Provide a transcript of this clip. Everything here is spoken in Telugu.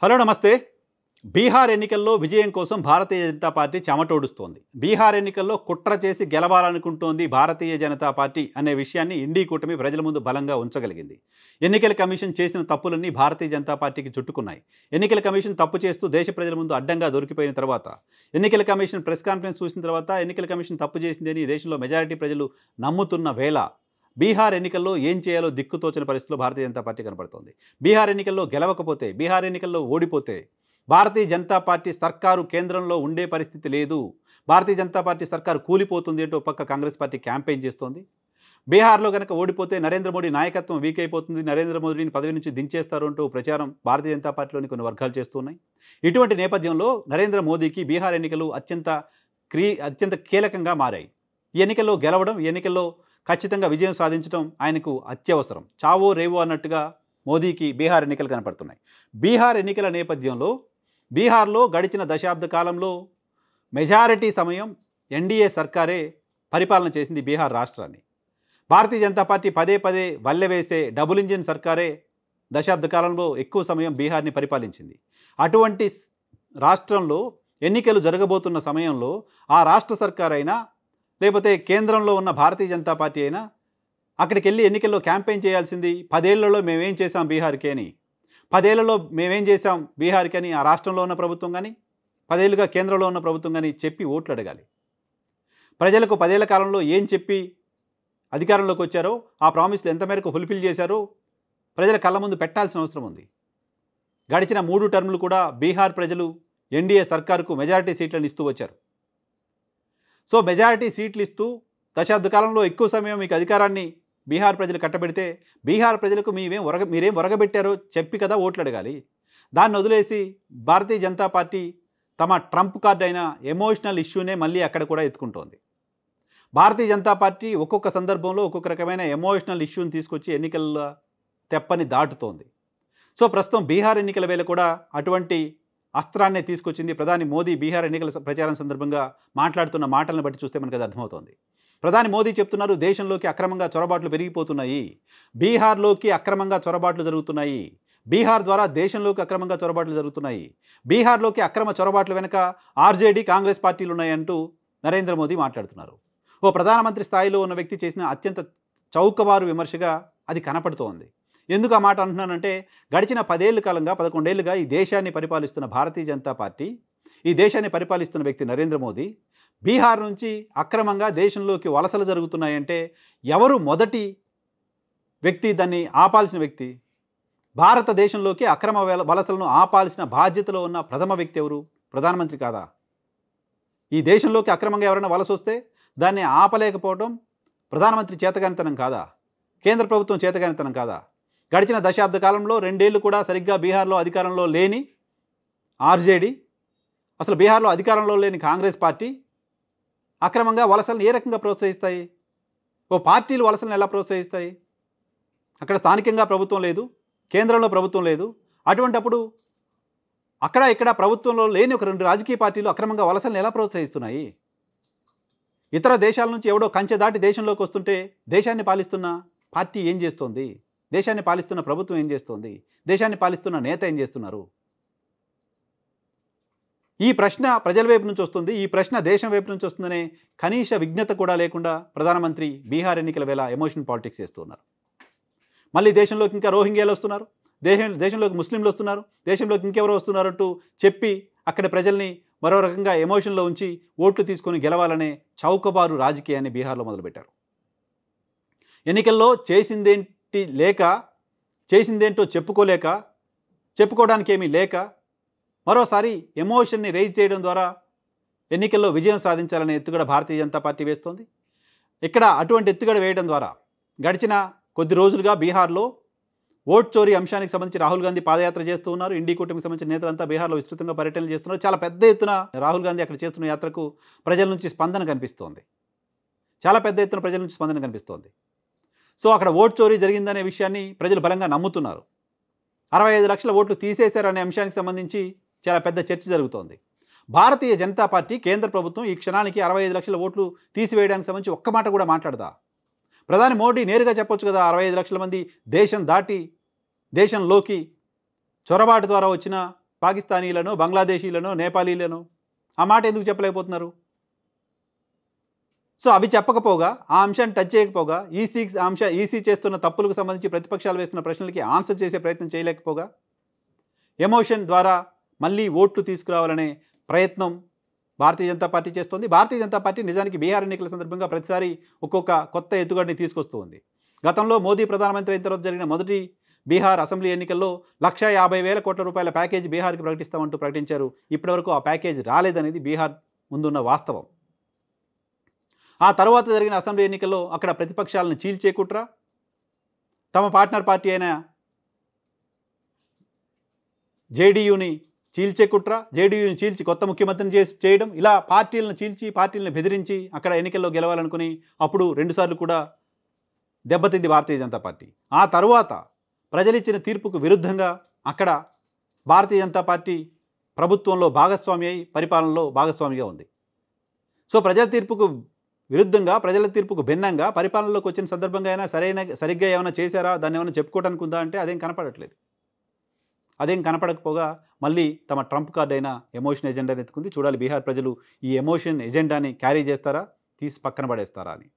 హలో నమస్తే. బీహార్ ఎన్నికల్లో విజయం కోసం భారతీయ జనతా పార్టీ చెమటోడుస్తోంది. బీహార్ ఎన్నికల్లో కుట్ర చేసి గెలవాలనుకుంటోంది భారతీయ జనతా పార్టీ అనే విషయాన్ని ఇండీ కూటమి ప్రజల ముందు బలంగా ఉంచగలిగింది. ఎన్నికల కమిషన్ చేసిన తప్పులన్నీ భారతీయ జనతా పార్టీకి చుట్టుకున్నాయి. ఎన్నికల కమిషన్ తప్పు చేస్తూ దేశ ప్రజల ముందు అడ్డంగా దొరికిపోయిన తర్వాత, ఎన్నికల కమిషన్ ప్రెస్ కాన్ఫరెన్స్ చూసిన తర్వాత ఎన్నికల కమిషన్ తప్పు చేసిందని దేశంలో మెజారిటీ ప్రజలు నమ్ముతున్న వేళ బీహార్ ఎన్నికల్లో ఏం చేయాలో దిక్కుతోచని పరిస్థితిలో భారతీయ జనతా పార్టీ కనపడుతోంది. బీహార్ ఎన్నికల్లో గెలవకపోతే, బీహార్ ఎన్నికల్లో ఓడిపోతే భారతీయ జనతా పార్టీ సర్కారు కేంద్రంలో ఉండే పరిస్థితి లేదు. భారతీయ జనతా పార్టీ సర్కారు కూలిపోతుంది అంటూ పక్క కాంగ్రెస్ పార్టీ క్యాంపెయిన్ చేస్తోంది. బీహార్లో కనుక ఓడిపోతే నరేంద్ర మోడీ నాయకత్వం వీక్ అయిపోతుంది, నరేంద్ర మోడీని పదవి నుంచి దించేస్తారు అంటూ ప్రచారం భారతీయ జనతా పార్టీలోని కొన్ని వర్గాలు చేస్తున్నాయి. ఇటువంటి నేపథ్యంలో నరేంద్ర మోదీకి బీహార్ ఎన్నికలు అత్యంత కీలకంగా మారాయి. ఈ ఎన్నికల్లో గెలవడం, ఈ ఎన్నికల్లో ఖచ్చితంగా విజయం సాధించడం ఆయనకు అత్యవసరం. చావో రేవో అన్నట్టుగా మోదీకి బీహార్ ఎన్నికలు కనపడుతున్నాయి. బీహార్ ఎన్నికల నేపథ్యంలో బీహార్లో గడిచిన దశాబ్ద కాలంలో మెజారిటీ సమయం ఎన్డీఏ సర్కారే పరిపాలన చేసింది బీహార్ రాష్ట్రాన్ని. భారతీయ జనతా పార్టీ పదే పదే వల్లెవేసే డబుల్ ఇంజిన్ సర్కారే దశాబ్ద కాలంలో ఎక్కువ సమయం బీహార్ని పరిపాలించింది. అటువంటి రాష్ట్రంలో ఎన్నికలు జరగబోతున్న సమయంలో ఆ రాష్ట్ర సర్కార్ అయినా లేకపోతే కేంద్రంలో ఉన్న భారతీయ జనతా పార్టీ అయినా అక్కడికి వెళ్ళి ఎన్నికల్లో క్యాంపెయిన్ చేయాల్సింది 10 ఏళ్లలో మేమేం చేశాం బీహార్కి అని, 10 ఏళ్లలో మేమేం చేశాం బీహార్కి అని ఆ రాష్ట్రంలో ఉన్న ప్రభుత్వం కానీ, 10 ఏళ్ళుగా కేంద్రంలో ఉన్న ప్రభుత్వం కానీ చెప్పి ఓట్లు అడగాలి. ప్రజలకు 10 ఏళ్ల కాలంలో ఏం చెప్పి అధికారంలోకి వచ్చారో, ఆ ప్రామిస్లు ఎంత మేరకు ఫుల్ఫిల్ చేశారో ప్రజల కళ్ళ ముందు పెట్టాల్సిన అవసరం ఉంది. గడిచిన 3 టర్ములు కూడా బీహార్ ప్రజలు ఎన్డీఏ సర్కారుకు మెజారిటీ సీట్లను ఇస్తూ వచ్చారు. సో మెజారిటీ సీట్లు ఇస్తూ దశాబ్ద కాలంలో ఎక్కువ సమయం మీకు అధికారాన్ని బీహార్ ప్రజలు కట్టబెడితే బీహార్ ప్రజలకు మీరేం ఒరగబెట్టారో చెప్పి కదా ఓట్లు అడగాలి. దాన్ని వదిలేసి భారతీయ జనతా పార్టీ తమ ట్రంప్ కార్డ్ అయిన ఎమోషనల్ ఇష్యూనే మళ్ళీ అక్కడ కూడా ఎత్తుకుంటోంది. భారతీయ జనతా పార్టీ ఒక్కొక్క సందర్భంలో ఒక్కొక్క రకమైన ఎమోషనల్ ఇష్యూని తీసుకొచ్చి ఎన్నికల తెప్పని దాటుతోంది. సో ప్రస్తుతం బీహార్ ఎన్నికల వేళ కూడా అటువంటి అస్త్రాన్నే తీసుకొచ్చింది. ప్రధాని మోదీ బీహార్ ఎన్నికల ప్రచారం సందర్భంగా మాట్లాడుతున్న మాటలను బట్టి చూస్తే మనకు అది అర్థమవుతోంది. ప్రధాని మోదీ చెప్తున్నారు, దేశంలోకి అక్రమంగా చొరబాట్లు పెరిగిపోతున్నాయి, బీహార్లోకి అక్రమంగా చొరబాట్లు జరుగుతున్నాయి, బీహార్ ద్వారా దేశంలోకి అక్రమంగా చొరబాట్లు జరుగుతున్నాయి, బీహార్లోకి అక్రమ చొరబాట్ల వెనుక ఆర్జేడీ కాంగ్రెస్ పార్టీలు ఉన్నాయంటూ నరేంద్ర మోదీ మాట్లాడుతున్నారు. ఓ ప్రధానమంత్రి స్థాయిలో ఉన్న వ్యక్తి చేసిన అత్యంత చౌకబారు విమర్శగా అది కనపడుతోంది. ఎందుకు ఆ మాట అంటున్నానంటే, గడిచిన 10 ఏళ్ల కాలంగా 11 ఏళ్లుగా ఈ దేశాన్ని పరిపాలిస్తున్న భారతీయ జనతా పార్టీ, ఈ దేశాన్ని పరిపాలిస్తున్న వ్యక్తి నరేంద్ర మోదీ బీహార్ నుంచి అక్రమంగా దేశంలోకి వలసలు జరుగుతున్నాయంటే ఎవరు మొదటి వ్యక్తి దాన్ని ఆపాల్సిన వ్యక్తి? భారతదేశంలోకి అక్రమ వలసలను ఆపాల్సిన బాధ్యతలో ఉన్న ప్రథమ వ్యక్తి ఎవరు? ప్రధానమంత్రి కాదా? ఈ దేశంలోకి అక్రమంగా ఎవరైనా వలస వస్తే దాన్ని ఆపలేకపోవడం ప్రధానమంత్రి చేతగానితనం కాదా? కేంద్ర ప్రభుత్వం చేతగానితనం కాదా? గడిచిన దశాబ్ద కాలంలో 2 ఏళ్ళు కూడా సరిగ్గా బీహార్లో అధికారంలో లేని ఆర్జేడీ, అసలు బీహార్లో అధికారంలో లేని కాంగ్రెస్ పార్టీ అక్రమంగా వలసలను ఏ రకంగా ప్రోత్సహిస్తాయి? ఓ పార్టీలు వలసలను ఎలా ప్రోత్సహిస్తాయి? అక్కడ స్థానికంగా ప్రభుత్వం లేదు, కేంద్రంలో ప్రభుత్వం లేదు. అటువంటప్పుడు అక్కడ ఇక్కడ ప్రభుత్వంలో లేని ఒక 2 రాజకీయ పార్టీలు అక్రమంగా వలసలను ఎలా ప్రోత్సహిస్తున్నాయి? ఇతర దేశాల నుంచి ఎవడో కంచె దాటి దేశంలోకి వస్తుంటే దేశాన్ని పాలిస్తున్న పార్టీ ఏం చేస్తోంది? దేశాన్ని పాలిస్తున్న ప్రభుత్వం ఏం చేస్తోంది? దేశాన్ని పాలిస్తున్న నేత ఏం చేస్తున్నారు? ఈ ప్రశ్న ప్రజల వైపు నుంచి వస్తుంది, ఈ ప్రశ్న దేశం వైపు నుంచి వస్తుందనే కనీస విజ్ఞత కూడా లేకుండా ప్రధానమంత్రి బీహార్ ఎన్నికల వేళ ఎమోషన్ పాలిటిక్స్ చేస్తున్నారు. మళ్ళీ దేశంలోకి ఇంకా రోహింగ్యాలు వస్తున్నారు, దేశంలోకి ముస్లింలు వస్తున్నారు, దేశంలోకి ఇంకెవరో వస్తున్నారంటూ చెప్పి అక్కడ ప్రజల్ని మరో రకంగా ఎమోషన్లో ఉంచి ఓట్లు తీసుకొని గెలవాలనే చౌకబారు రాజకీయాన్ని బీహార్లో మొదలుపెట్టారు. ఎన్నికల్లో చేసిందేంటో చెప్పుకోలేక, చెప్పుకోవడానికి ఏమీ లేక మరోసారి ఎమోషన్ని రైజ్ చేయడం ద్వారా ఎన్నికల్లో విజయం సాధించాలనే ఎత్తుగడ భారతీయ జనతా పార్టీ వేస్తోంది. ఇక్కడ అటువంటి ఎత్తుగడ వేయడం ద్వారా గడిచిన కొద్ది రోజులుగా బీహార్లో ఓట్ చోరీ అంశానికి సంబంధించి రాహుల్ గాంధీ పాదయాత్ర చేస్తూ ఉన్నారు. ఇండీ కూటమికి సంబంధించిన నేతలంతా బీహార్లో విస్తృతంగా పర్యటనలు చేస్తున్నారు. చాలా పెద్ద ఎత్తున రాహుల్ గాంధీ అక్కడ చేస్తున్న యాత్రకు ప్రజల నుంచి స్పందన కనిపిస్తోంది. చాలా పెద్ద ఎత్తున ప్రజల నుంచి స్పందన కనిపిస్తోంది. సో అక్కడ ఓట్ చోరీ జరిగిందనే విషయాన్ని ప్రజలు బలంగా నమ్ముతున్నారు. 65 లక్షల ఓట్లు తీసేశారనే అంశానికి సంబంధించి చాలా పెద్ద చర్చ జరుగుతోంది. భారతీయ జనతా పార్టీ కేంద్ర ప్రభుత్వం ఈ క్షణానికి 65 లక్షల ఓట్లు తీసివేయడానికి సంబంధించి ఒక్క మాట కూడా మాట్లాడదా? ప్రధాని మోడీ నేరుగా చెప్పొచ్చు కదా, 65 లక్షల మంది దేశం దాటి దేశంలోకి చొరబాటు ద్వారా వచ్చిన పాకిస్తానీలను, బంగ్లాదేశీలను, నేపాలీలను? ఆ మాట ఎందుకు చెప్పలేకపోతున్నారు? సో అవి చెప్పకపోగా, ఆ అంశాన్ని టచ్ చేయకపోగా, ఈసీ చేస్తున్న తప్పులకు సంబంధించి ప్రతిపక్షాలు వేస్తున్న ప్రశ్నలకి ఆన్సర్ చేసే ప్రయత్నం చేయలేకపోగా, ఎమోషన్ ద్వారా మళ్ళీ ఓట్లు తీసుకురావాలనే ప్రయత్నం భారతీయ జనతా పార్టీ చేస్తోంది. భారతీయ జనతా పార్టీ నిజానికి బీహార్ ఎన్నికల సందర్భంగా ప్రతిసారి ఒక్కొక్క కొత్త ఎత్తుగడని తీసుకొస్తూ ఉంది. గతంలో మోదీ ప్రధానమంత్రి అయిన తర్వాత జరిగిన మొదటి బీహార్ అసెంబ్లీ ఎన్నికల్లో 1,50,000 కోట్ల రూపాయల ప్యాకేజీ బీహార్కి ప్రకటిస్తామంటూ ప్రకటించారు. ఇప్పటివరకు ఆ ప్యాకేజ్ రాలేదనేది బీహార్ ముందున్న వాస్తవం. ఆ తర్వాత జరిగిన అసెంబ్లీ ఎన్నికల్లో అక్కడ ప్రతిపక్షాలను చీల్చే కుట్ర, తమ పార్ట్నర్ పార్టీ అయిన జేడీయూని చీల్చే కుట్ర, జేడీయూని చీల్చి కొత్త ముఖ్యమంత్రిని చేయడం, ఇలా పార్టీలను చీల్చి, పార్టీలను బెదిరించి అక్కడ ఎన్నికల్లో గెలవాలనుకుని అప్పుడు 2 సార్లు కూడా దెబ్బతింది భారతీయ జనతా పార్టీ. ఆ తరువాత ప్రజలిచ్చిన తీర్పుకు విరుద్ధంగా అక్కడ భారతీయ జనతా పార్టీ ప్రభుత్వంలో భాగస్వామి అయి పరిపాలనలో భాగస్వామిగా ఉంది. సో ప్రజల తీర్పుకు విరుద్ధంగా, ప్రజల తీర్పుకు భిన్నంగా పరిపాలనలోకి వచ్చిన సందర్భంగా అయినా సరిగ్గా ఏమైనా చేశారా, దాన్ని ఏమైనా చెప్పుకోవడానికి ఉందా అంటే అదేం కనపడట్లేదు. అదేం కనపడకపోగా మళ్ళీ తమ ట్రంప్ కార్డ్ అయిన ఎమోషన్ ఎజెండాని ఎత్తుకుంది. చూడాలి బీహార్ ప్రజలు ఈ ఎమోషన్ ఎజెండాని క్యారీ చేస్తారా, తీసి పక్కన పడేస్తారా అని.